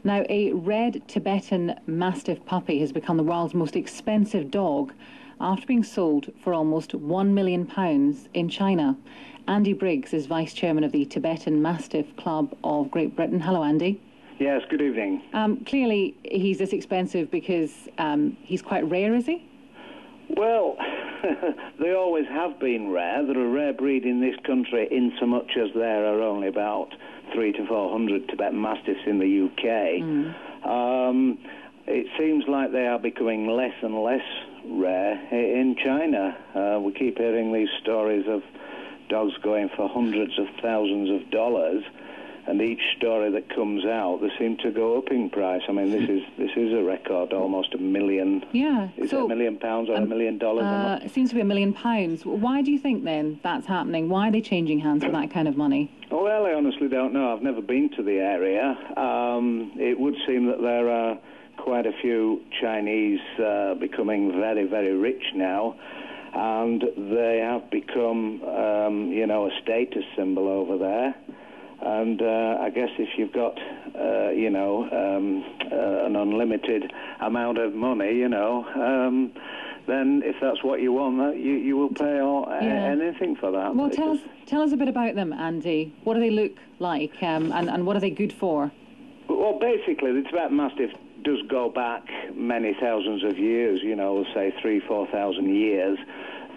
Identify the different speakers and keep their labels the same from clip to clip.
Speaker 1: Now, a red Tibetan Mastiff puppy has become the world's most expensive dog after being sold for almost £1 million in China. Andy Briggs is Vice Chairman of the Tibetan Mastiff Club of Great Britain. Hello, Andy.
Speaker 2: Yes, good evening.
Speaker 1: Clearly, he's this expensive because he's quite rare, is he?
Speaker 2: Well, they always have been rare. They're a rare breed in this country, in so much as there are only about 300 to 400 Tibetan Mastiffs in the UK. It seems like they are becoming less and less rare in China. We keep hearing these stories of dogs going for hundreds of thousands of dollars, and each story that comes out, they seem to go up in price. I mean, this is a record, almost £1 million.
Speaker 1: Yeah.
Speaker 2: Is it £1 million or $1 million?
Speaker 1: It seems to be £1 million. Why do you think then that's happening? Why are they changing hands for that kind of money?
Speaker 2: Well, I honestly don't know. I've never been to the area. It would seem that there are quite a few Chinese becoming very, very rich now, and they have become, a status symbol over there. And I guess if you've got, an unlimited amount of money, then if that's what you want, you will pay anything for that.
Speaker 1: Well, tell us a bit about them, Andy. What do they look like, and what are they good for?
Speaker 2: Well, basically, the Tibetan Mastiff does go back many thousands of years, say 3,000–4,000 years.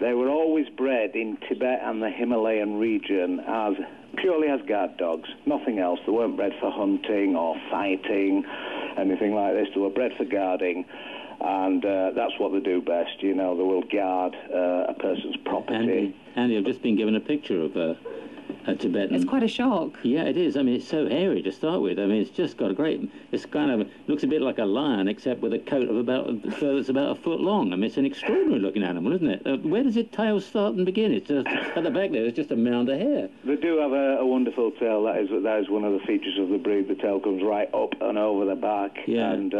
Speaker 2: They were always bred in Tibet and the Himalayan region purely as guard dogs, nothing else. They weren't bred for hunting or fighting, anything like this. They were bred for guarding, and that's what they do best. They will guard a person's property.
Speaker 3: Andy, I've just been given a picture of a Tibetan.
Speaker 1: It's quite a shock.
Speaker 3: Yeah, it is. I mean, it's so hairy to start with. I mean, it's just got it's kind of, looks a bit like a lion, except with a coat of that's about a foot long. I mean, it's an extraordinary looking animal, isn't it? Where does its tail start and begin? It's just, at the back there, it's just a mound of hair.
Speaker 2: They do have a wonderful tail. That is one of the features of the breed. The tail comes right up and over the back, and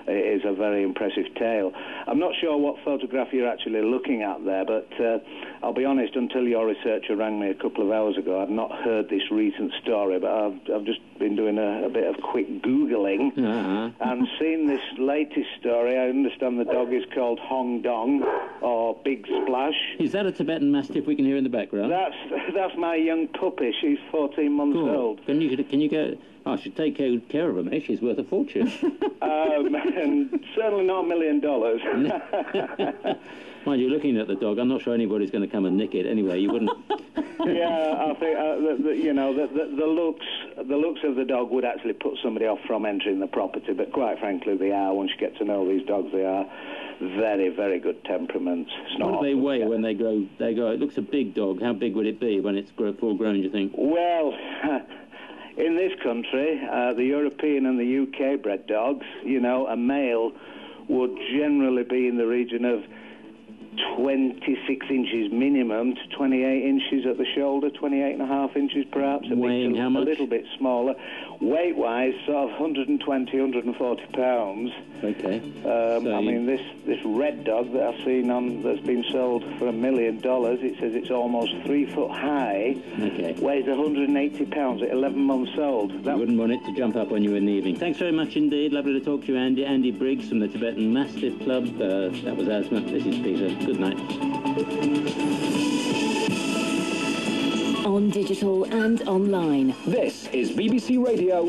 Speaker 2: it is a very impressive tail. I'm not sure what photograph you're actually looking at there, but I'll be honest, until your researcher rang me a couple of hours ago, I've not heard this recent story, but I've just been doing a bit of quick Googling and seen this latest story. I understand the dog is called Hong Dong, or Big Splash.
Speaker 3: Is that a Tibetan Mastiff we can hear in the background?
Speaker 2: That's my young puppy. She's 14 months old.
Speaker 3: Can you go... Oh, I should take care of her, mate. She's worth a fortune.
Speaker 2: And certainly not $1 million.
Speaker 3: Mind you, looking at the dog, I'm not sure anybody's going to come and nick it. Anyway, you wouldn't...
Speaker 2: Yeah, I think the looks of the dog would actually put somebody off from entering the property. But quite frankly, they are. Once you get to know these dogs, they are very, very good temperaments.
Speaker 3: What do they weigh when they grow? It looks a big dog. How big would it be when it's full grown, do you think?
Speaker 2: Well, in this country, the European and the UK bred dogs, a male would generally be in the region of 26 inches minimum to 28 inches at the shoulder, 28.5 inches perhaps.
Speaker 3: Weighing how much?
Speaker 2: A little bit smaller. Weight-wise, sort of 120, 140 pounds.
Speaker 3: Okay.
Speaker 2: I mean, this red dog that I've seen that's been sold for $1 million, it says it's almost 3 foot high.
Speaker 3: Okay.
Speaker 2: Weighs 180 pounds at 11 months old.
Speaker 3: You wouldn't want it to jump up on you in the evening. Thanks very much indeed. Lovely to talk to you, Andy. Andy Briggs from the Tibetan Mastiff Club. That was Aasmir. This is Peter. Good night.
Speaker 4: On digital and online.
Speaker 5: This is BBC Radio